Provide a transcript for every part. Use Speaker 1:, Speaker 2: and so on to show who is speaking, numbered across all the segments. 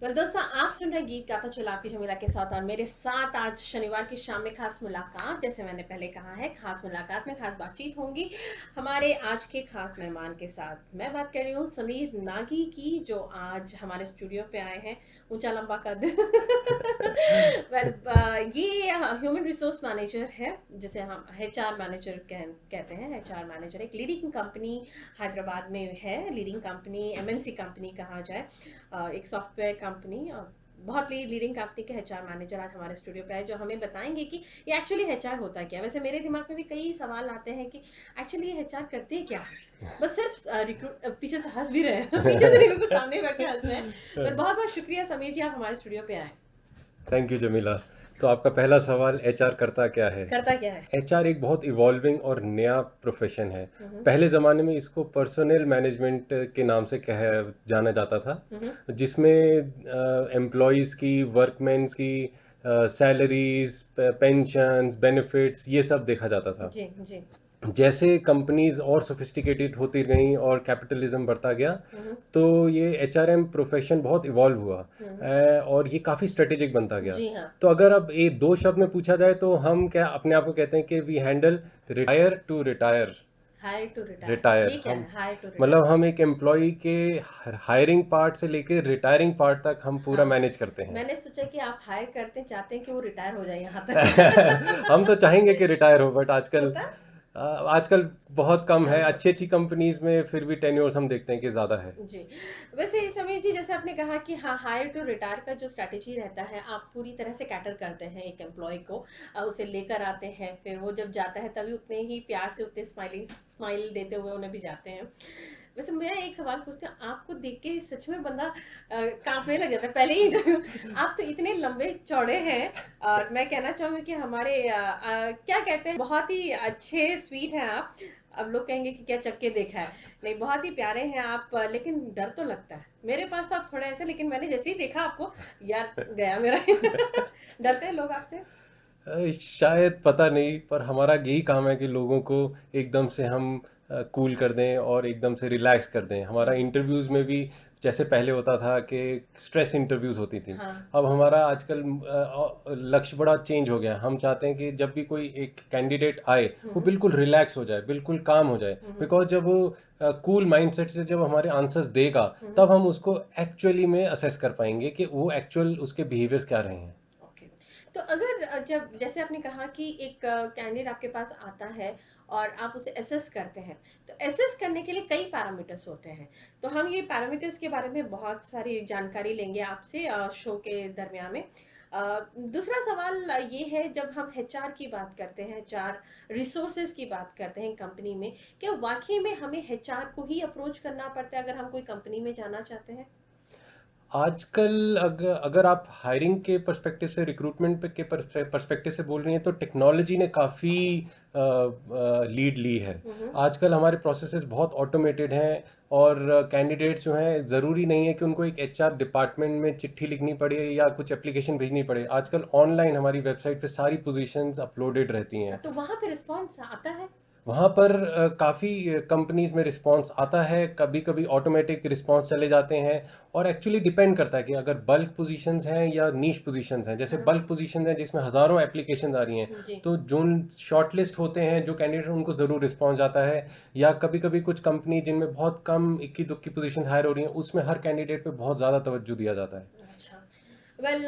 Speaker 1: दोस्तों, आप सुन रहे गीत गाता चला आपकी जमीला के साथ, और मेरे साथ आज शनिवार की शाम में खास मुलाकात, जैसे मैंने पहले कहा है, खास मुलाकात में खास बातचीत होंगी हमारे आज के खास मेहमान के साथ। मैं बात कर रही हूँ समीर नागी की, जो आज हमारे स्टूडियो पे आए हैं। ऊंचा लंबा कद। ये ह्यूमन रिसोर्स मैनेजर है, जिसे हम एचआर मैनेजर कहते हैं। एचआर मैनेजर एक लीडिंग कंपनी हैदराबाद में है, लीडिंग कंपनी, एमएनसी कंपनी कहा जाए, एक सॉफ्टवेयर कंपनी, बहुत लीडिंग कंपनी के एचआर मैनेजर आज हमारे स्टूडियो पे आए, जो हमें बताएंगे कि ये एक्चुअली एचआर होता क्या है। वैसे मेरे दिमाग में भी कई सवाल आते हैं कि एक्चुअली ये एचआर करते क्या है। बस सिर्फ रिक्रूट, पीछे से हंस भी रहे हैं। पीछे से नहीं, बिल्कुल सामने बैठ के हंस रहे हैं। पर बहुत बहुत शुक्रिया समीर जी, आप हमारे स्टूडियो पे आए।
Speaker 2: Thank you Jamila. तो आपका पहला सवाल एचआर करता क्या है?
Speaker 1: करता क्या है?
Speaker 2: एचआर एक बहुत इवॉल्विंग और नया प्रोफेशन है।
Speaker 1: हम्म।
Speaker 2: पहले ज़माने में इसको पर्सनल मैनेजमेंट के नाम से कह जाना जाता था,
Speaker 1: हम्म।
Speaker 2: जिसमें एम्प्लॉयज़ की, वर्कमेंस की सैलरीज, पेंशन्स, बेनिफिट्स, ये सब देखा जाता था।
Speaker 1: जी जी।
Speaker 2: जैसे कंपनीज और सोफिस्टिकेटेड होती गईं और कैपिटलिज्म बढ़ता गया,
Speaker 1: हम्म।
Speaker 2: तो ये एचआरएम प्रोफेशन बहुत इवॉल्व हुआ।
Speaker 1: हम्म।
Speaker 2: और ये काफ़ी स्ट्रेटेजिक बनता गया।
Speaker 1: जी हाँ।
Speaker 2: तो अगर अब ये दो शब्द में पूछा जाए तो हम क्या अपने आप को कहते हैं कि we handle retire to retire.
Speaker 1: Hire to retire,
Speaker 2: retire
Speaker 1: ये क्या
Speaker 2: हम
Speaker 1: है हायर टू
Speaker 2: मतलब
Speaker 1: रिटायर?
Speaker 2: हम एक एम्प्लॉय के हायरिंग पार्ट से लेकर रिटायरिंग पार्ट तक हम पूरा
Speaker 1: हाँ,
Speaker 2: मैनेज करते हैं।
Speaker 1: मैंने सोचा कि आप हायर करते चाहते हैं कि वो रिटायर हो जाए यहाँ तक।
Speaker 2: हम तो चाहेंगे कि रिटायर हो, बट आजकल
Speaker 1: होता।
Speaker 2: आजकल बहुत कम है।
Speaker 1: हाँ।
Speaker 2: अच्छी अच्छी कंपनीज में फिर भी टेन्योर्स हम देखते हैं कि ज़्यादा है।
Speaker 1: जी। वैसे समीर जी, जैसे आपने कहा कि हाँ, हायर टू रिटायर का जो स्ट्रैटेजी रहता है, आप पूरी तरह से कैटर करते हैं एक एम्प्लॉय को, उसे लेकर आते हैं, फिर वो जब जाता है तभी उतने ही प्यार से, उतने स्माइल देते हुए उन्हें भी जाते हैं। वैसे मैं एक सवाल पूछती हूँ, आपको देख के सच में बंदा कांपने लग जाता है पहले ही इंटरव्यू। आप तो इतने लंबे चौड़े हैं, और मैं कहना चाहूंगी कि हमारे क्या कहते हैं, बहुत ही अच्छे स्वीट हैं आप। अब लोग कहेंगे कि क्या चक्के देखा है। नहीं, बहुत ही प्यारे हैं आप, लेकिन डर तो लगता है। मेरे पास तो आप थोड़ा ऐसे, लेकिन मैंने जैसे ही देखा आपको, यार गया मेरा। डरते हैं लोग आपसे?
Speaker 2: शायद पता नहीं, पर हमारा यही काम है कि लोगों को एकदम से हम कूल कर दें और एकदम से रिलैक्स कर दें। हमारा
Speaker 1: हम्म।
Speaker 2: इंटरव्यूज़ में भी जैसे पहले होता था कि स्ट्रेस इंटरव्यूज़ होती थी,
Speaker 1: हाँ।
Speaker 2: अब हमारा आजकल लक्ष्य बड़ा चेंज हो गया है। हम चाहते हैं कि जब भी कोई एक कैंडिडेट आए, वो
Speaker 1: हम्म।
Speaker 2: बिल्कुल रिलैक्स हो जाए, बिल्कुल काम हो जाए।
Speaker 1: हम्म।
Speaker 2: बिकॉज जब वो कूल माइंडसेट से जब हमारे आंसर्स देगा,
Speaker 1: हम्म।
Speaker 2: तब हम उसको एक्चुअली में असेस कर पाएंगे कि वो एक्चुअल उसके बिहेवियर्स क्या रहे हैं।
Speaker 1: ओके। तो अगर जब जैसे आपने कहा कि एक कैंडिडेट आपके पास आता है और आप उसे एसेस करते हैं, तो एसेस करने के लिए कई पैरामीटर्स होते हैं। तो हम ये पैरामीटर्स के बारे में बहुत सारी जानकारी लेंगे आपसे शो के दरमियान में। दूसरा सवाल ये है, जब हम एचआर की बात करते हैं, एचआर रिसोर्सेज की बात करते हैं कंपनी में, क्या वाकई में हमें एचआर को ही अप्रोच करना पड़ता है अगर हम कोई कंपनी में जाना चाहते हैं?
Speaker 2: आजकल अगर आप हायरिंग के पर्सपेक्टिव से, रिक्रूटमेंट के पर्सपेक्टिव से बोल रही हैं, तो टेक्नोलॉजी ने काफ़ी लीड ली है।
Speaker 1: हम्म।
Speaker 2: आजकल हमारे प्रोसेसेस बहुत ऑटोमेटेड हैं, और कैंडिडेट्स जो हैं, ज़रूरी नहीं है कि उनको एक एचआर डिपार्टमेंट में चिट्ठी लिखनी पड़े या कुछ एप्लीकेशन भेजनी पड़े। आजकल ऑनलाइन हमारी वेबसाइट पे सारी पोजीशंस अपलोडेड रहती हैं।
Speaker 1: तो वहां पे रिस्पॉन्स आता है?
Speaker 2: वहाँ पर काफ़ी कंपनीज में रिस्पांस आता है, कभी कभी ऑटोमेटिक रिस्पांस चले जाते हैं। और एक्चुअली डिपेंड करता है कि अगर बल्क पोजीशंस हैं या नीश पोजीशंस हैं। जैसे
Speaker 1: हाँ।
Speaker 2: बल्क पोजीशंस हैं जिसमें हज़ारों एप्लीकेशंस आ रही हैं,
Speaker 1: जी।
Speaker 2: तो जो शॉर्टलिस्ट होते हैं जो कैंडिडेट, उनको ज़रूर रिस्पांस आता है। या कभी कभी कुछ कंपनी जिनमें बहुत कम इक्की दुक्की पोजीशन हायर हो रही हैं, उसमें हर कैंडिडेट पे बहुत ज़्यादा तवज्जो दिया जाता है।
Speaker 1: अच्छा।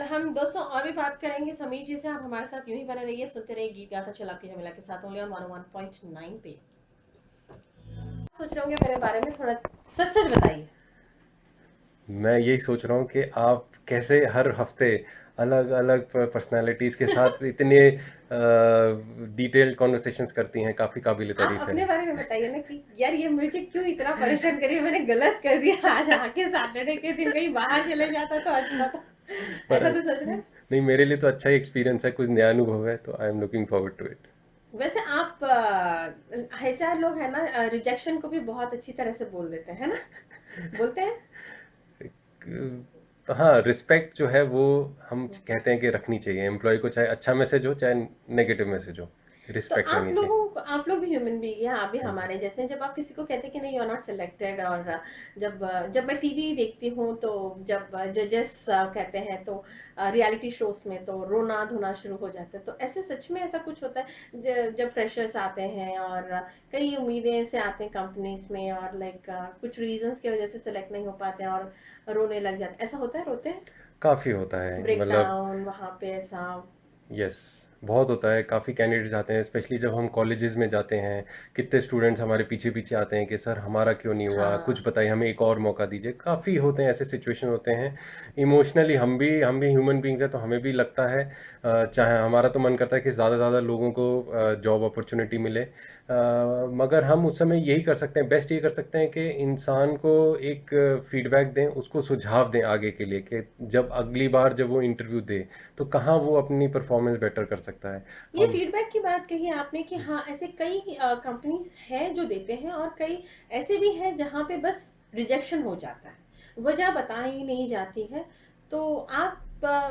Speaker 1: हम दोस्तों और भी बात करेंगे समीर जी से। आप हमारे साथ यूं ही बने रहिए, सुनते रहिए गीत गाथा चला के जमीला के साथ, ओनली ऑन 101.9 पे। सोच रहे होंगे मेरे बारे में, थोड़ा सच सच बताइए।
Speaker 2: मैं यही सोच रहा हूँ कि आप कैसे हर हफ्ते अलग अलग पर्सनालिटीज़ के साथ इतने डिटेल्ड कॉन्वर्सेशंस करती हैं। काफ़ी काबिल
Speaker 1: आप
Speaker 2: तारीफ़ है।
Speaker 1: अपने बारे में बताइए ना, कि यार ये मुझे क्यों इतना परेशान करिए, मैंने गलत कर दिया, आज आके सैटरडे के दिन कहीं बाहर चले जाता तो अच्छा था।
Speaker 2: पर
Speaker 1: ऐसा कुछ सोच रहे हैं?
Speaker 2: नहीं, मेरे लिए तो अच्छा ही एक्सपीरियंस है, कुछ नया अनुभव है, तो I am looking forward to it.
Speaker 1: वैसे आप एचआर लोग है ना, रिजेक्शन को भी बहुत अच्छी तरह से बोल देते हैं ना? बोलते हैं?
Speaker 2: हाँ, रिस्पेक्ट जो है वो हम कहते हैं कि रखनी चाहिए। एम्प्लॉय को चाहे अच्छा मैसेज हो चाहे नेगेटिव मैसेज हो,
Speaker 1: तो
Speaker 2: रिस्पेक्ट
Speaker 1: आप
Speaker 2: रहनी
Speaker 1: लोगों
Speaker 2: चाहिए।
Speaker 1: आप लोग भी ह्यूमन बीइंग हैं, आप भी
Speaker 2: हाँ जी।
Speaker 1: हमारे जैसे हैं। जब आप किसी को कहते हैं कि नहीं, यू आर नॉट सिलेक्टेड, और जब जब मैं टीवी देखती हूँ, तो जब जजेस कहते हैं, तो रियलिटी शोज में तो रोना धोना शुरू हो जाता है। तो ऐसे सच में ऐसा कुछ होता है जब फ्रेशर्स आते हैं और कई उम्मीदें से आते हैं कंपनीज में, और लाइक कुछ रीजंस की वजह से सिलेक्ट नहीं हो पाते हैं और रोने लग जाते हैं, ऐसा होता है, रोते हैं,
Speaker 2: काफ़ी होता है,
Speaker 1: ब्रेक
Speaker 2: मतलब
Speaker 1: डाउन वहाँ पे ऐसा?
Speaker 2: यस, बहुत होता है। काफ़ी कैंडिडेट्स आते हैं, स्पेशली जब हम कॉलेजेस में जाते हैं। कितने स्टूडेंट्स हमारे पीछे पीछे आते हैं कि सर हमारा क्यों नहीं हुआ, कुछ
Speaker 1: हाँ।
Speaker 2: बताइए, हमें एक और मौका दीजिए। काफ़ी होते हैं, ऐसे सिचुएशन होते हैं। इमोशनली हम भी ह्यूमन बींग्स हैं, तो हमें भी लगता है, चाहे हमारा तो मन करता है कि ज़्यादा से ज़्यादा लोगों को जॉब अपॉर्चुनिटी मिले। मगर हम उस समय यही कर सकते हैं, बेस्ट ये कर सकते हैं कि इंसान को एक फीडबैक दें, उसको सुझाव दें आगे के लिए, कि जब अगली बार जब वो इंटरव्यू दे तो कहाँ वो अपनी परफॉर्मेंस बेटर कर सकता है।
Speaker 1: ये
Speaker 2: हम
Speaker 1: फीडबैक की बात कही आपने कि हाँ, ऐसे कई कंपनीज हैं जो देते हैं, और कई ऐसे भी हैं जहाँ पे बस रिजेक्शन हो जाता है, वजह बताई नहीं जाती है। तो आप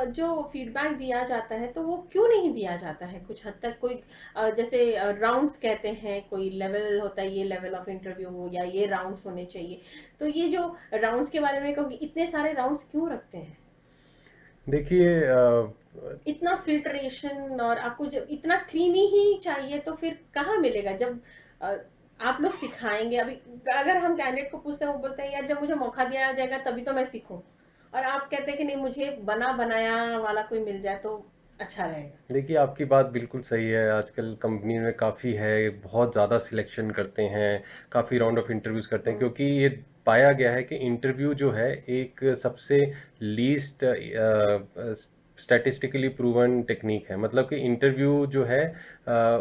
Speaker 1: जो फीडबैक दिया जाता है, तो वो क्यों नहीं दिया जाता है कुछ हद तक? कोई जैसे राउंड्स कहते हैं, कोई लेवल होता है, ये लेवल ऑफ इंटरव्यू हो या ये राउंड्स होने चाहिए। तो ये जो राउंड्स के बारे में कहूँगी, इतने सारे राउंड्स क्यों रखते हैं?
Speaker 2: देखिए,
Speaker 1: इतना फिल्ट्रेशन, और आपको जब इतना क्रीमी ही चाहिए, तो फिर कहाँ मिलेगा? जब अ, आप लोग सिखाएंगे, अभी अगर हम कैंडिडेट को पूछते हैं, वो बोलते हैं यार जब मुझे मौका दिया जाएगा तभी तो मैं सीखूं, और आप कहते हैं कि नहीं, मुझे बना बनाया वाला कोई मिल जाए तो अच्छा रहेगा।
Speaker 2: देखिए, आपकी बात बिल्कुल सही है। आजकल कंपनी में काफ़ी है, बहुत ज़्यादा सिलेक्शन करते हैं, काफ़ी राउंड ऑफ इंटरव्यूज़ करते हैं,
Speaker 1: हम्म।
Speaker 2: क्योंकि ये पाया गया है कि इंटरव्यू जो है एक सबसे लीस्ट स्टैटिस्टिकली प्रूवन टेक्निक है। मतलब कि इंटरव्यू जो है,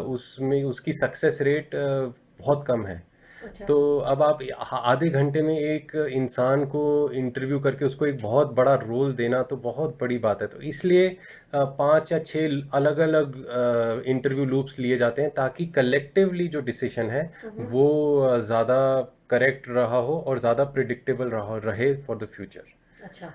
Speaker 2: उसमें उसकी सक्सेस रेट बहुत कम है।
Speaker 1: अच्छा।
Speaker 2: तो अब आप आधे घंटे में एक इंसान को इंटरव्यू करके उसको एक बहुत बड़ा रोल देना तो बहुत बड़ी बात है। तो इसलिए 5 या 6 अलग-अलग इंटरव्यू लूप्स लिए जाते हैं, ताकि कलेक्टिवली जो डिसीजन है
Speaker 1: हम्म।
Speaker 2: वो ज़्यादा करेक्ट रहा हो और ज़्यादा प्रिडिक्टेबल रहा रहे फॉर द फ्यूचर।
Speaker 1: अच्छा,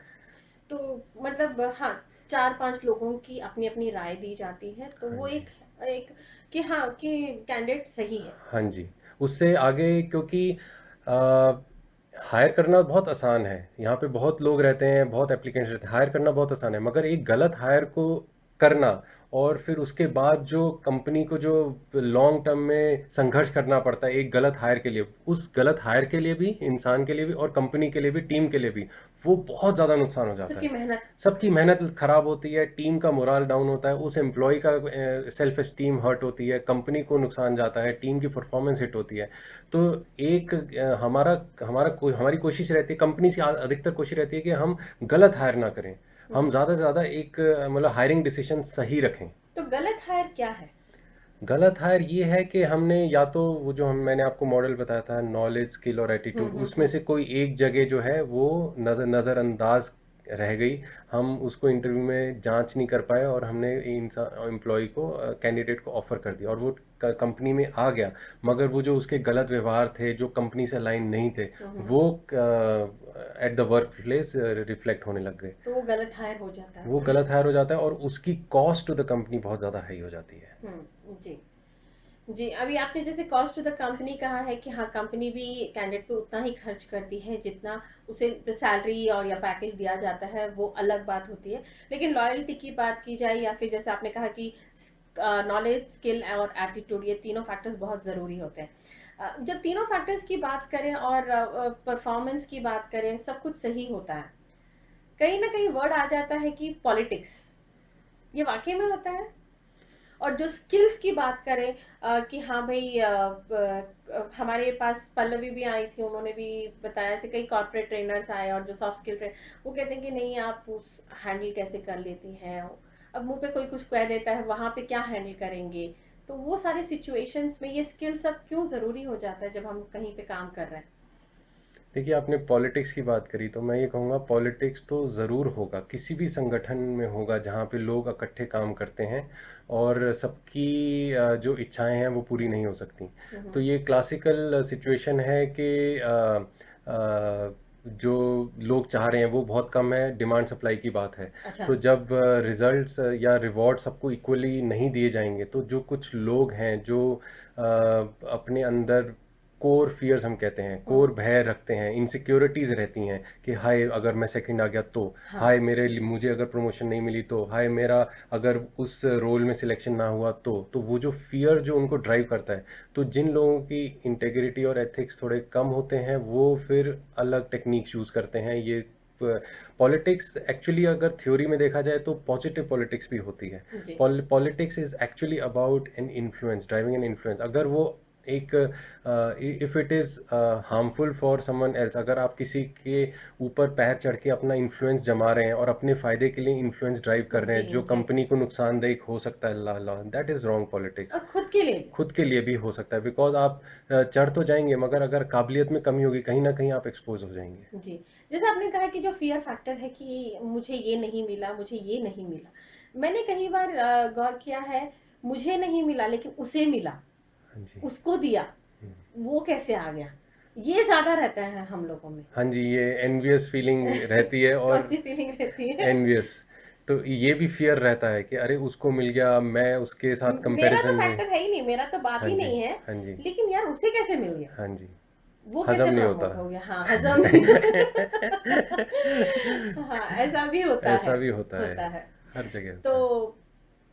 Speaker 1: तो मतलब हाँ, 4-5 लोगों की अपनी अपनी राय दी जाती है, तो
Speaker 2: हाँ
Speaker 1: वो
Speaker 2: जी।
Speaker 1: एक एक कि हाँ, कि कैंडिडेट सही है।
Speaker 2: हाँ जी, उससे आगे, क्योंकि हायर करना बहुत आसान है। यहाँ पे बहुत लोग रहते हैं, बहुत एप्लीकेंट्स रहते हैं, हायर करना बहुत आसान है। मगर एक गलत हायर को करना, और फिर उसके बाद जो कंपनी को जो लॉन्ग टर्म में संघर्ष करना पड़ता है एक गलत हायर के लिए, उस गलत हायर के लिए भी, इंसान के लिए भी और कंपनी के लिए भी, टीम के लिए भी, वो बहुत ज़्यादा नुकसान हो जाता
Speaker 1: सबकी
Speaker 2: है।
Speaker 1: मेहनत।
Speaker 2: सबकी मेहनत खराब होती है, टीम का मोराल डाउन होता है, उस एम्प्लॉय का सेल्फ एस्टीम हर्ट होती है, कंपनी को नुकसान जाता है, टीम की परफॉर्मेंस हिट होती है। तो एक हमारी कोशिश रहती है, कंपनी की अधिकतर कोशिश रहती है कि हम गलत हायर ना करें। हम
Speaker 1: हम्म।
Speaker 2: ज़्यादा से ज़्यादा एक मतलब हायरिंग डिसीजन सही रखें।
Speaker 1: तो गलत हायर क्या है?
Speaker 2: गलत हायर ये है कि हमने या तो वो जो हम मैंने आपको मॉडल बताया था, नॉलेज, स्किल और एटीट्यूड, उसमें
Speaker 1: हम्म।
Speaker 2: से कोई एक जगह जो है वो नज़रअंदाज रह गई। हम उसको इंटरव्यू में जांच नहीं कर पाए, और हमने इंसान एम्प्लॉय को, कैंडिडेट को ऑफर कर दिया, और वो कंपनी में आ गया। मगर वो जो उसके गलत व्यवहार थे, जो कंपनी से अलाइन नहीं थे,
Speaker 1: हम्म।
Speaker 2: वो at the work place reflect होने लग गए।
Speaker 1: तो वो गलत हायर हो जाता है।
Speaker 2: वो गलत हायर हो जाता है, और उसकी कॉस्ट टू द कंपनी बहुत ज़्यादा हाई हो जाती है।
Speaker 1: जी। जी, अभी आपने जैसे कॉस्ट टू द कंपनी कहा है कि हाँ, कंपनी भी कैंडिडेट पे उतना ही खर्च करती है जितना उसे सैलरी और या पैकेज दिया जाता है, वो अलग बात होती है। लेकिन लॉयल्टी की बात की जाए, या फिर जैसे आपने कहा कि नॉलेज, स्किल और एटीट्यूड, ये तीनों फैक्टर्स बहुत ज़रूरी होते हैं। जब तीनों फैक्टर्स की बात करें और परफॉर्मेंस की बात करें, सब कुछ सही होता है, कहीं ना कहीं वर्ड आ जाता है कि पॉलिटिक्स। ये वाकई में होता है? और जो स्किल्स की बात करें, कि हाँ भाई, हमारे पास पल्लवी भी आई थी, उन्होंने भी बताया, ऐसे कई कॉर्पोरेट ट्रेनर्स आए और जो सॉफ्ट स्किल ट्रेन, वो कहते हैं कि नहीं, आप उस हैंडल कैसे कर लेती हैं, अब मुंह पे कोई कुछ कह देता है, वहां पे क्या हैंडल करेंगे? तो वो सारे सिचुएशंस में ये स्किल सब क्यों जरूरी हो जाता है जब हम कहीं पे काम कर रहे हैं?
Speaker 2: देखिए, आपने पॉलिटिक्स की बात करी, तो मैं ये कहूँगा पॉलिटिक्स तो ज़रूर होगा, किसी भी संगठन में होगा जहाँ पे लोग इकट्ठे काम करते हैं, और सबकी जो इच्छाएं हैं वो पूरी नहीं हो सकती। तो
Speaker 1: हम्म।
Speaker 2: ये क्लासिकल सिचुएशन है कि जो लोग चाह रहे हैं वो बहुत कम है, डिमांड सप्लाई की बात है।
Speaker 1: अच्छा।
Speaker 2: तो जब रिजल्ट्स या रिवॉर्ड सबको इक्वली नहीं दिए जाएंगे तो जो कुछ लोग हैं जो अपने अंदर कोर फियर्स हम कहते हैं,
Speaker 1: हम्म।
Speaker 2: कोर भय रखते हैं, इनसिक्योरिटीज रहती हैं कि हाय अगर मैं सेकंड आ गया तो,
Speaker 1: हाँ।
Speaker 2: हाय मुझे अगर प्रमोशन नहीं मिली तो, हाय मेरा अगर उस रोल में सिलेक्शन ना हुआ तो वो जो फियर जो उनको ड्राइव करता है, तो जिन लोगों की इंटेग्रिटी और एथिक्स थोड़े कम होते हैं वो फिर अलग टेक्निक्स यूज़ करते हैं। ये पॉलिटिक्स एक्चुअली अगर थ्योरी में देखा जाए तो पॉजिटिव पॉलिटिक्स भी होती है।
Speaker 1: जी।
Speaker 2: Politics is actually about an influence, driving an influence. अगर वो एक if it is harmful for someone else, अगर आप किसी के ऊपर पैर चढ़ के अपना इन्फ्लुएंस जमा रहे हैं और अपने फ़ायदे के लिए इन्फ्लुएंस ड्राइव कर रहे
Speaker 1: जी।
Speaker 2: हैं जो
Speaker 1: जी।
Speaker 2: कंपनी को नुकसानदेह हो सकता है, ला ला दैट इज़ रॉन्ग पॉलिटिक्स।
Speaker 1: और खुद के लिए
Speaker 2: खुद के लिए भी हो सकता है, बिकॉज आप चढ़ तो जाएंगे मगर अगर काबिलियत में कमी होगी कहीं ना कहीं आप एक्सपोज हो जाएंगे।
Speaker 1: भी। जी। जैसे आपने कहा कि जो फियर फैक्टर है कि मुझे ये नहीं मिला, मुझे ये नहीं मिला, मैंने कई बार गौर किया है, मुझे नहीं मिला लेकिन उसे मिला,
Speaker 2: हाँ जी।
Speaker 1: उसको दिया, वो कैसे आ गया, ये ज्यादा रहता है हम लोगों में।
Speaker 2: हाँ जी, ये एनवियस फीलिंग रहती है।
Speaker 1: कौन
Speaker 2: और
Speaker 1: सी फीलिंग रहती है?
Speaker 2: एनवियस, तो ये भी फियर रहता है कि अरे उसको मिल गया, मैं उसके साथ
Speaker 1: मेरा तो
Speaker 2: कंपैरिजन में।
Speaker 1: फैक्टर है ही नहीं, मेरा तो बात
Speaker 2: हाँ
Speaker 1: ही
Speaker 2: जी।
Speaker 1: नहीं है,
Speaker 2: हाँ जी।
Speaker 1: लेकिन यार उसे कैसे मिल गया,
Speaker 2: हाँ जी।
Speaker 1: वो
Speaker 2: हजम
Speaker 1: कैसे
Speaker 2: नहीं होता।
Speaker 1: प्रमोट हो गया, हाँ हजम नहीं। हाँ, ऐसा भी होता है।
Speaker 2: ऐसा भी होता है,
Speaker 1: होता है।
Speaker 2: हर जगह
Speaker 1: तो
Speaker 2: होता है।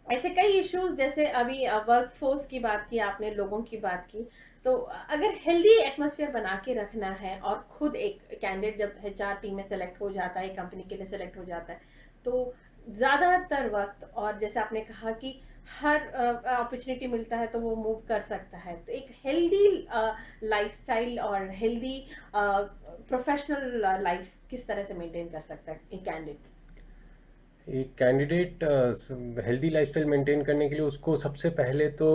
Speaker 1: ऐसे कई इश्यूज, जैसे अभी वर्क फोर्स की बात की आपने, लोगों की बात की, तो अगर हेल्दी एटमॉस्फेयर बना के रखना है और खुद एक कैंडिडेट जब एचआर टीम में सेलेक्ट हो जाता है, कंपनी के लिए सेलेक्ट हो जाता है, तो ज्यादातर वक्त, और जैसे आपने कहा कि हर अपॉर्चुनिटी मिलता है तो वो मूव कर सकता है, तो एक हेल्दी लाइफस्टाइल और हेल्दी प्रोफेशनल लाइफ किस तरह से मेंटेन कर सकता है एक कैंडिडेट?
Speaker 2: एक कैंडिडेट हेल्दी लाइफस्टाइल मेंटेन करने के लिए उसको सबसे पहले तो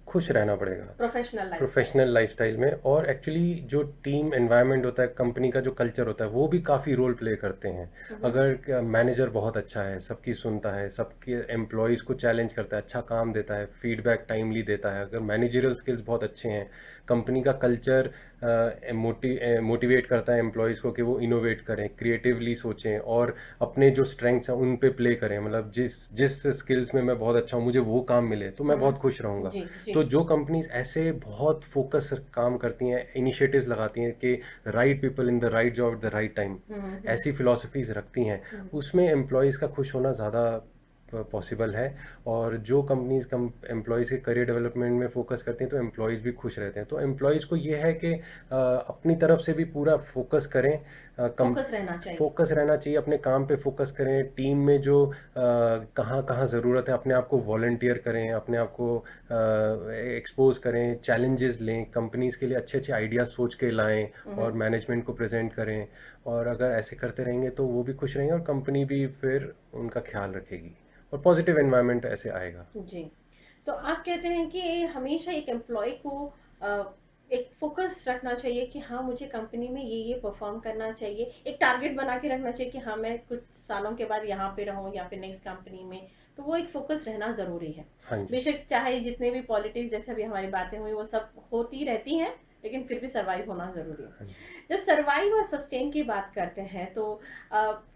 Speaker 2: खुश रहना पड़ेगा
Speaker 1: प्रोफेशनल लाइफस्टाइल।
Speaker 2: प्रोफेशनल लाइफस्टाइल में। और एक्चुअली जो टीम एनवायरनमेंट होता है, कंपनी का जो कल्चर होता है, वो भी काफ़ी रोल प्ले करते हैं। अगर मैनेजर बहुत अच्छा है, सबकी सुनता है, सबके एम्प्लॉयज़ को चैलेंज करता है, अच्छा काम देता है, फीडबैक टाइमली देता है, अगर मैनेजरियल स्किल्स बहुत अच्छे हैं, कंपनी का कल्चर मोटिवेट करता है एम्प्लॉयज़ को कि वो इनोवेट करें, क्रिएटिवली सोचें और अपने जो स्ट्रेंथ्स हैं उन पे प्ले करें, मतलब जिस जिस स्किल्स में मैं बहुत अच्छा हूँ मुझे वो काम मिले तो मैं बहुत खुश रहूँगा।
Speaker 1: जी। जी।
Speaker 2: तो जो कंपनीज ऐसे बहुत फोकस काम करती हैं, इनिशिएटिव्स लगाती हैं कि right people in the right job at the right time, ऐसी फिलॉसफीज रखती हैं, उसमें एम्प्लॉयज़ का खुश होना ज़्यादा पॉसिबल है। और जो कंपनीज एम्प्लॉयज़ के करियर डेवलपमेंट में फोकस करती हैं तो एम्प्लॉयज़ भी खुश रहते हैं। तो एम्प्लॉयज़ को ये है कि अपनी तरफ से भी पूरा फोकस करें,
Speaker 1: फोकस रहना चाहिए।
Speaker 2: फोकस रहना चाहिए, अपने काम पे फोकस करें, टीम में जो कहाँ कहाँ ज़रूरत है अपने आप को वॉलंटियर करें, अपने आप को एक्सपोज करें, चैलेंजेस लें, कंपनीज के लिए अच्छे अच्छे आइडियाज़ सोच के लाएं और मैनेजमेंट को प्रेजेंट करें। और अगर ऐसे करते रहेंगे तो वो भी खुश रहेंगे और कंपनी भी फिर उनका ख्याल रखेगी और पॉजिटिव एनवायरनमेंट ऐसे आएगा।
Speaker 1: जी। तो आप कहते हैं कि हमेशा एक एम्प्लॉय को अ, एक फोकस रखना चाहिए कि हाँ मुझे कंपनी में ये परफॉर्म करना चाहिए, एक टारगेट बना के रखना चाहिए कि हाँ मैं कुछ सालों के बाद यहाँ पे रहूँ या फिर नेक्स्ट कंपनी में, तो वो एक फोकस रहना जरूरी है।
Speaker 2: हाँ जी।
Speaker 1: बेशक चाहे जितने भी पॉलिटिक्स जैसे अभी हमारी बातें हुई वो सब होती रहती हैं, लेकिन फिर भी सरवाइव होना जरूरी है।
Speaker 2: हाँ जी।
Speaker 1: जब सरवाइव और सस्टेन की बात करते हैं तो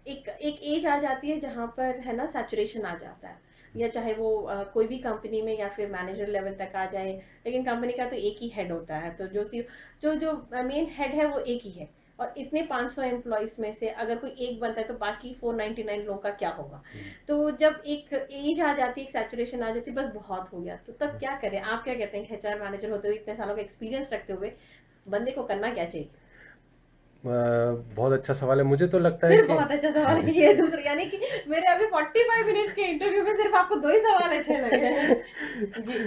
Speaker 1: एक एक एज आ जाती है जहाँ पर है ना सैचुरेशन आ जाता है, या चाहे वो कोई भी कंपनी में या फिर मैनेजर लेवल तक आ जाए, लेकिन कंपनी का तो एक ही हेड होता है, तो जो जो मेन हेड है वो एक ही है, और इतने 500 एम्प्लॉयज में से अगर कोई एक बनता है तो बाकी 499 लोगों का क्या होगा? तो जब एक एज आ जाती है, एक सैचुरेशन आ जाती है, बस बहुत हो गया, तो तब क्या करें? आप क्या कहते हैं एचआर मैनेजर होते हुए, इतने सालों का एक्सपीरियंस रखते हुए, बंदे को करना क्या चाहिए?
Speaker 2: बहुत अच्छा सवाल है, मुझे तो लगता है
Speaker 1: फिर
Speaker 2: कि
Speaker 1: बहुत अच्छा सवाल है ये दूसरा, यानी कि मेरे अभी 45 मिनट्स के इंटरव्यू में सिर्फ आपको 2 ही सवाल अच्छे लगे हैं। जी।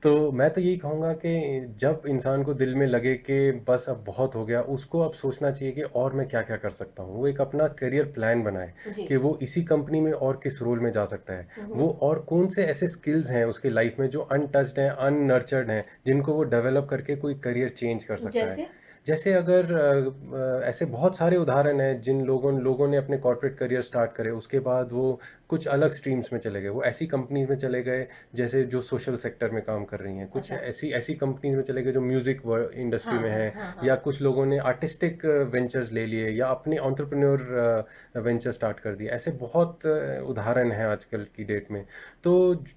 Speaker 2: तो मैं तो यही कहूँगा कि जब इंसान को दिल में लगे कि बस अब बहुत हो गया, उसको अब सोचना चाहिए कि और मैं क्या-क्या कर सकता हूँ। वो एक अपना करियर प्लान बनाए
Speaker 1: जी।
Speaker 2: कि वो इसी कंपनी में और किस रोल में जा सकता है।
Speaker 1: हुँ,
Speaker 2: वो
Speaker 1: हुँ।
Speaker 2: और कौन से ऐसे स्किल्स हैं उसकी लाइफ में जो अनटच्ड हैं, अननर्चर्ड हैं, जिनको वो डेवलप करके कोई करियर चेंज कर सकता है।
Speaker 1: जैसे?
Speaker 2: जैसे अगर ऐसे बहुत सारे उदाहरण हैं जिन लोगों ने अपने कॉर्पोरेट करियर स्टार्ट करे, उसके बाद वो कुछ अलग स्ट्रीम्स में चले गए। वो ऐसी कंपनीज़ में चले गए जैसे जो सोशल सेक्टर में काम कर रही हैं। कुछ
Speaker 1: अच्छा।
Speaker 2: ऐसी ऐसी कंपनीज़ में चले गए जो म्यूज़िक व इंडस्ट्री में
Speaker 1: हाँ,
Speaker 2: हैं,
Speaker 1: हाँ, हाँ।
Speaker 2: या कुछ लोगों ने आर्टिस्टिक वेंचर्स ले लिए या अपने एंटरप्रेन्योर वेंचर स्टार्ट कर दिए। ऐसे बहुत उदाहरण हैं आजकल की डेट में। तो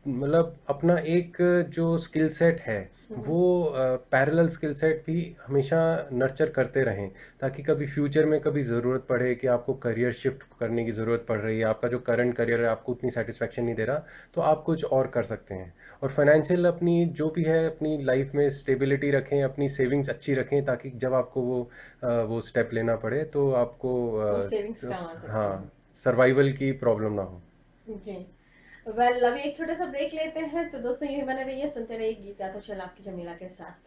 Speaker 2: मतलब अपना एक जो स्किल सेट है
Speaker 1: हुँ, हुँ।
Speaker 2: वो पैरेलल स्किल सेट भी हमेशा नर्चर करते रहें, ताकि कभी फ्यूचर में कभी ज़रूरत पड़े कि आपको करियर शिफ्ट करने की ज़रूरत पड़ रही है, आपका जो करंट करियर है आपको उतनी सेटिस्फेक्शन नहीं दे रहा, तो आप कुछ और कर सकते हैं। और फाइनेंशियल अपनी जो भी है अपनी लाइफ में स्टेबिलिटी रखें, अपनी सेविंग्स अच्छी रखें, ताकि जब आपको वो स्टेप लेना पड़े तो आपको
Speaker 1: वो सेविंग्स काम आ सकते हैं।
Speaker 2: हाँ, सर्वाइवल की प्रॉब्लम ना हो।
Speaker 1: जी। अभी एक छोटा-सा ब्रेक लेते हैं, तो दोस्तों यहीं बने रहिए, सुनते रहिए गीत गाता चल आपकी जमीला के साथ।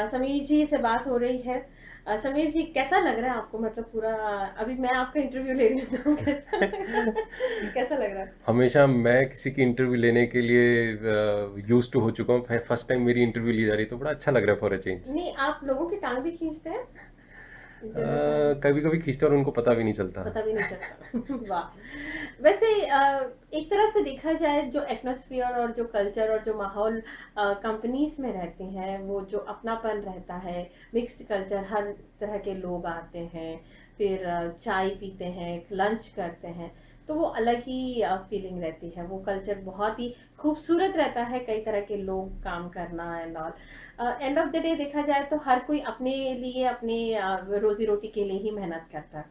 Speaker 1: समीर जी से बात हो रही है। समीर जी कैसा लग रहा है आपको, मतलब पूरा अभी मैं आपका इंटरव्यू ले रही हूँ तो कैसा लग रहा है? कैसा लग रहा है?
Speaker 2: हमेशा मैं किसी की इंटरव्यू लेने के लिए यूज्ड टू हो चुका हूँ। फर्स्ट टाइम मेरी इंटरव्यू ली जा रही, तो बड़ा अच्छा लग रहा है फॉर अ चेंज।
Speaker 1: नहीं, आप लोगों की टाँग भी खींचते हैं इंटरव्यू टाइम?
Speaker 2: कभी कभी खींचते हैं और उनको पता भी नहीं चलता।
Speaker 1: पता भी नहीं चलता। वाह! वैसे एक तरफ से देखा जाए जो एटमॉस्फेयर और जो कल्चर और जो माहौल कंपनीज़ में रहते हैं, वो जो अपनापन रहता है, मिक्स्ड कल्चर, हर तरह के लोग आते हैं, फिर चाय पीते हैं, लंच करते हैं, तो वो अलग ही फीलिंग रहती है। वो कल्चर बहुत ही खूबसूरत रहता है, कई तरह के लोग काम करना and all. End of the day देखा जाए तो हर कोई अपने लिए, अपने रोज़ी रोटी के लिए ही मेहनत करता है।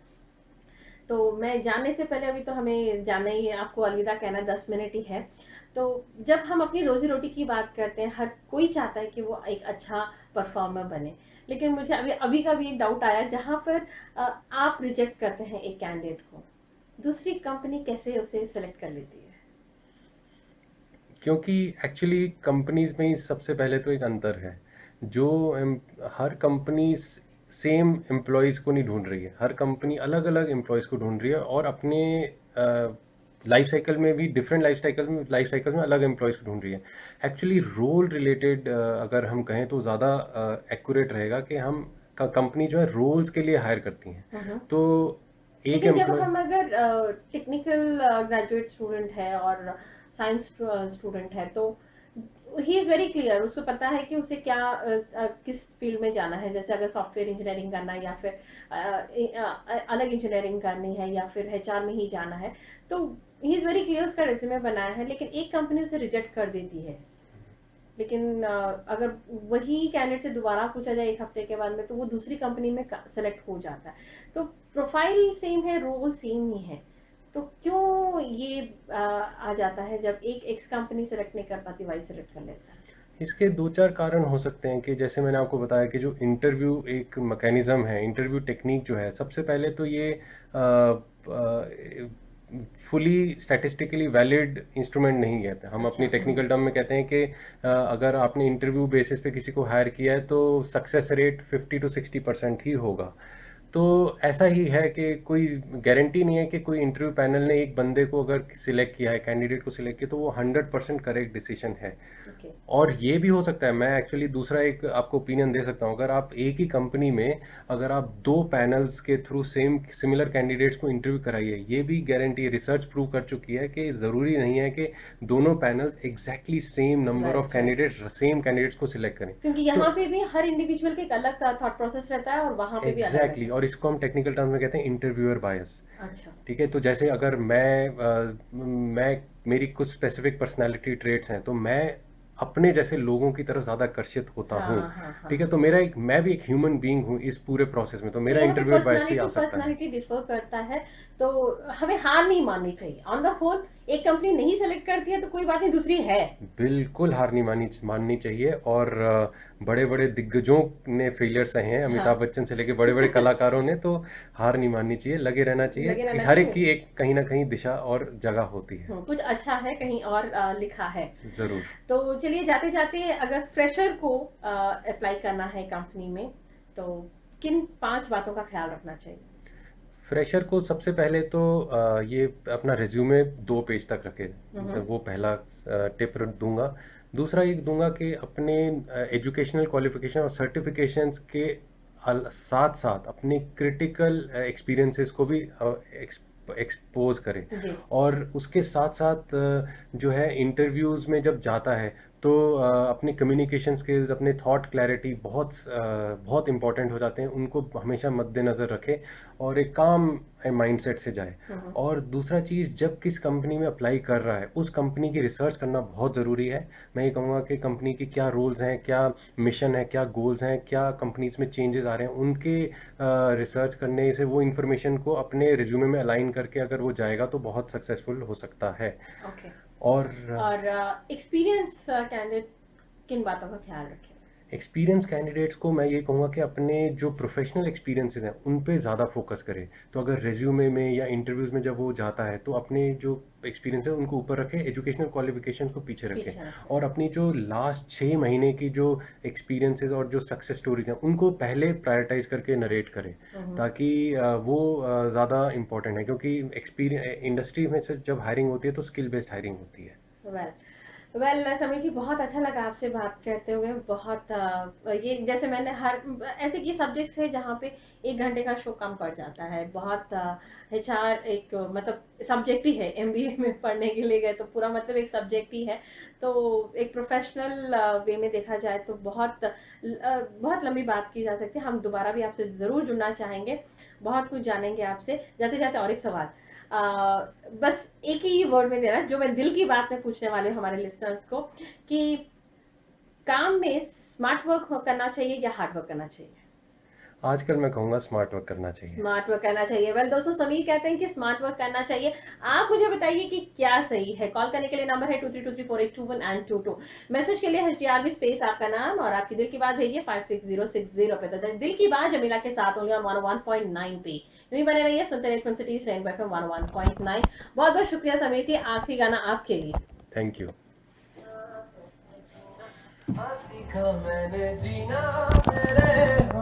Speaker 1: तो मैं जाने से पहले, अभी तो हमें जाना ही है, आपको अलविदा कहना 10 मिनट ही है। तो जब हम अपनी रोजी रोटी की बात करते हैं, हर कोई चाहता है कि वो एक अच्छा परफॉर्मर बने। लेकिन मुझे अभी अभी का भी एक डाउट आया, जहाँ पर आप रिजेक्ट करते हैं एक कैंडिडेट को, दूसरी कंपनी कैसे उसे सेलेक्ट कर लेती है?
Speaker 2: क्योंकि एक्चुअली कंपनीज में ही सबसे पहले तो एक अंतर है। जो हर कंपनी सेम एम्प्लॉयज़ को नहीं ढूंढ रही है, हर कंपनी अलग अलग एम्प्लॉयज़ को ढूंढ रही है, और अपने लाइफ साइकिल में भी डिफरेंट लाइफ साइकिल में अलग एम्प्लॉयज़ को ढूंढ रही है। एक्चुअली रोल रिलेटेड अगर हम कहें तो ज़्यादा एक्यूरेट रहेगा कि हम कंपनी जो है रोल्स के लिए हायर करती हैं।
Speaker 1: हम्म।
Speaker 2: तो एक
Speaker 1: लेकिन जब
Speaker 2: एम्प्लॉय
Speaker 1: हम अगर टेक्निकल ग्रेजुएट स्टूडेंट है और साइंस स्टूडेंट है, तो ही इज़ वेरी क्लियर, उसको पता है कि उसे क्या किस फील्ड में जाना है। जैसे अगर सॉफ्टवेयर इंजीनियरिंग करना है, या फिर अलग इंजीनियरिंग करनी है, या फिर एचआर में ही जाना है, तो ही इज़ वेरी क्लियर, उसका रिज्यूमे बनाया है। लेकिन एक कंपनी उसे रिजेक्ट कर देती है। लेकिन अगर वही कैंडिडेट से दोबारा पूछा जाए 1 हफ्ते के बाद में, तो वो दूसरी कंपनी में सेलेक्ट हो जाता है। तो प्रोफाइल सेम है, रोल सेम ही है, तो क्यों ये आ जाता है जब एक एक्स कंपनी सेलेक्ट नहीं कर पाती, वाई सेलेक्ट कर लेता है?
Speaker 2: इसके 2-4 कारण हो सकते हैं कि जैसे मैंने आपको बताया कि जो इंटरव्यू एक मैकेनिज़्म है, इंटरव्यू टेक्नीक जो है, सबसे पहले तो ये फुली स्टैटिस्टिकली वैलिड इंस्ट्रूमेंट नहीं कहते। हम
Speaker 1: अच्छा।
Speaker 2: अपनी टेक्निकल टर्म में कहते हैं कि अगर आपने इंटरव्यू बेसिस पे किसी को हायर किया है तो सक्सेस रेट 50 to 60% ही होगा। तो ऐसा ही है कि कोई गारंटी नहीं है कि कोई इंटरव्यू पैनल ने एक बंदे को अगर सिलेक्ट किया है, कैंडिडेट को सिलेक्ट किया, तो वो 100% करेक्ट डिसीजन है।
Speaker 1: ओके।
Speaker 2: और ये भी हो सकता है, मैं एक्चुअली दूसरा एक आपको ओपिनियन दे सकता हूँ, अगर आप एक ही कंपनी में अगर आप 2 पैनल्स के थ्रू सिमिलर कैंडिडेट्स को इंटरव्यू कराइए, ये भी गारंटी रिसर्च प्रूव कर चुकी है कि ज़रूरी नहीं है कि दोनों panels exactly same number of
Speaker 1: right, right.
Speaker 2: Candidate same candidates को सिलेक्ट करें।
Speaker 1: क्योंकि
Speaker 2: तो
Speaker 1: यहाँ पे भी हर इंडिविजुअल का एक अलग थॉट प्रोसेस रहता है, और वहाँ पे भी अलग
Speaker 2: एग्जैक्टली
Speaker 1: रहता है।
Speaker 2: और इसको हम टेक्निकल टर्म में कहते हैं इंटरव्यूअर बायस।
Speaker 1: अच्छा।
Speaker 2: ठीक है, तो जैसे अगर मैं मेरी कुछ स्पेसिफिक पर्सनालिटी ट्रेट्स हैं, तो मैं अपने जैसे लोगों की तरफ ज़्यादा आकर्षित होता हूँ।
Speaker 1: हाँ, हाँ, हाँ।
Speaker 2: ठीक है, तो मैं भी एक ह्यूमन बीइंग हूँ इस पूरे प्रोसेस में, तो
Speaker 1: तो
Speaker 2: मेरा
Speaker 1: यहाँ पे
Speaker 2: इंटरव्यूअर बायस भी
Speaker 1: पर्सनालिटी
Speaker 2: आ
Speaker 1: टू
Speaker 2: सकता है।
Speaker 1: पर्सनालिटी डिफर करता है, तो हमें हार नहीं माननी चाहिए। ऑन द होल एक कंपनी नहीं सेलेक्ट करती है तो कोई बात नहीं, दूसरी है।
Speaker 2: बिल्कुल हार नहीं माननी चाहिए, और बड़े बड़े दिग्गजों ने फेलियर सहे हैं,
Speaker 1: हाँ।
Speaker 2: अमिताभ बच्चन से लेके बड़े बड़े कलाकारों ने, तो हार नहीं माननी चाहिए, लगे रहना चाहिए।
Speaker 1: लगे रहना
Speaker 2: हर एक
Speaker 1: चाहिए।
Speaker 2: की एक कहीं ना कहीं दिशा और जगह होती है।
Speaker 1: कुछ अच्छा है कहीं और लिखा है।
Speaker 2: ज़रूर।
Speaker 1: तो चलिए, जाते जाते अगर फ्रेशर को अप्लाई करना है कंपनी में, तो किन 5 बातों का ख्याल रखना चाहिए?
Speaker 2: फ्रेशर को सबसे पहले तो ये अपना रिज्यूमे 2 पेज तक रखे।
Speaker 1: हुँ, हुँ।
Speaker 2: वो पहला टिप दूंगा। दूसरा ये दूंगा कि अपने एजुकेशनल क्वालिफिकेशन और सर्टिफिकेशंस के साथ साथ अपने क्रिटिकल एक्सपीरियंसेस को भी एक्सपोज करें।
Speaker 1: जी।
Speaker 2: और उसके साथ साथ जो है इंटरव्यूज़ में जब जाता है तो अपने कम्युनिकेशन स्किल्स, अपने थॉट क्लैरिटी बहुत इंपॉर्टेंट हो जाते हैं, उनको हमेशा मद्देनज़र रखें और एक काम माइंडसेट से जाए।
Speaker 1: हुँ, हुँ।
Speaker 2: और दूसरा चीज़, जब किस कंपनी में अप्लाई कर रहा है उस कंपनी की रिसर्च करना बहुत ज़रूरी है। मैं ये कहूँगा कि कंपनी की क्या रोल्स हैं, क्या मिशन है, क्या गोल्स हैं, क्या कंपनीज में चेंजेस आ रहे हैं, उनके रिसर्च करने से वो इन्फॉर्मेशन को अपने रिज्यूमे में अलाइन करके अगर वो जाएगा तो बहुत सक्सेसफुल हो सकता है।
Speaker 1: ओके।
Speaker 2: और
Speaker 1: और एक्सपीरियंस कैंडिडेट किन बातों का ख्याल रखें?
Speaker 2: एक्सपीरियंस कैंडिडेट्स को मैं ये कहूँगा कि अपने जो प्रोफेशनल एक्सपीरियंसेस हैं उन पे ज़्यादा फोकस करें। तो अगर रिज्यूमे में या इंटरव्यूज़ में जब वो जाता है तो अपने जो एक्सपीरियंस है उनको ऊपर रखें, एजुकेशनल क्वालिफिकेशंस को पीछे रखें।
Speaker 1: पीछे रखें।
Speaker 2: और अपनी जो लास्ट 6 महीने की जो एक्सपीरियंसेस और जो सक्सेस स्टोरीज हैं उनको पहले प्रायोरिटाइज करके नरेट करें,
Speaker 1: हुँ, हुँ।
Speaker 2: ताकि वो ज़्यादा इंपॉर्टेंट है, क्योंकि एक्सपीरियंस इंडस्ट्री में से जब हायरिंग होती है तो स्किल बेस्ड हायरिंग होती है।
Speaker 1: वेल समीर जी, बहुत अच्छा लगा आपसे बात करते हुए। बहुत ये जैसे मैंने हर ऐसे ये सब्जेक्ट्स है जहाँ पे 1 घंटे का शो कम पड़ जाता है। बहुत एचआर एक मतलब सब्जेक्ट ही है, एमबीए में पढ़ने के लिए गए तो पूरा मतलब एक सब्जेक्ट ही है। तो एक प्रोफेशनल वे में देखा जाए तो बहुत लंबी बात की जा सकती है। हम दोबारा भी आपसे ज़रूर जुड़ना चाहेंगे, बहुत कुछ जानेंगे आपसे। जाते जाते और एक सवाल, बस एक ही वर्ड में देना जो मैं दिल की बात में पूछने वाले हूँ हमारे लिसनर्स को, कि काम में स्मार्ट वर्क करना चाहिए या हार्ड वर्क करना चाहिए?
Speaker 2: आजकल मैं कहूँगा स्मार्ट वर्क करना चाहिए।
Speaker 1: स्मार्ट वर्क करना चाहिए। वेल दोस्तों, समीर कहते हैं कि स्मार्ट वर्क करना चाहिए। आप मुझे बताइए कि क्या सही है। कॉल करने के लिए नंबर है 23234821 एंड 22। मैसेज के लिए HTRV स्पेस आपका नाम और आपकी दिल की बात भेजिए 56060 पे। तो दिल की बात जमीला के साथ होंगे ऑन 101.9 पे। यूं ही बने रहिए सुनते रहिए ट्विन सिटीज रेनबो एफएम 101.9। बहुत बहुत शुक्रिया समीर जी। आखिरी गाना आपके लिए।
Speaker 2: Thank you.
Speaker 3: सीखा मैंने जीना तेरे